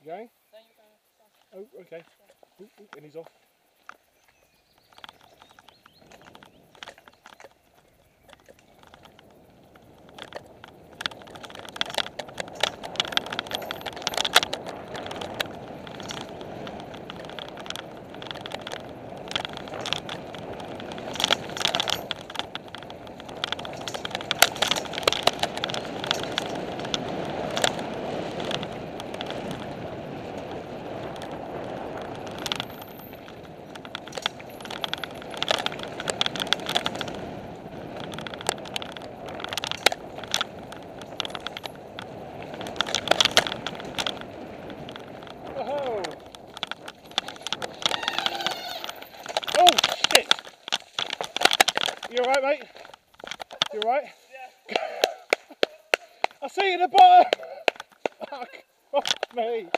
You going? No, you're going. Oh, okay. Ooh, ooh, and he's off. Oh! Oh shit! You alright, mate? You alright? Yeah. I see you at the bottom! Fuck me!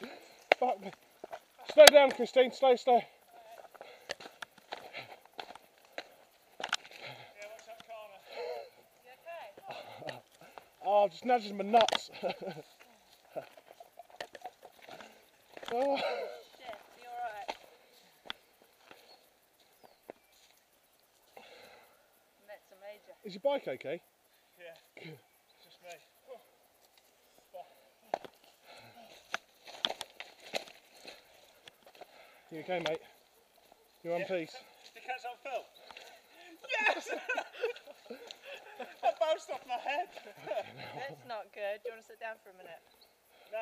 Fuck me! Slow down, Christine, slow. Yeah, watch that corner. You okay? Oh, just nudging my nuts. Oh. Shit, you alright? That's a major. Is your bike okay? Yeah. It's just me. You okay, mate? You're on peace? Did you catch that film? Yes! That bounced off my head. That's not good. Do you want to sit down for a minute? No,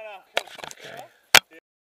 cool.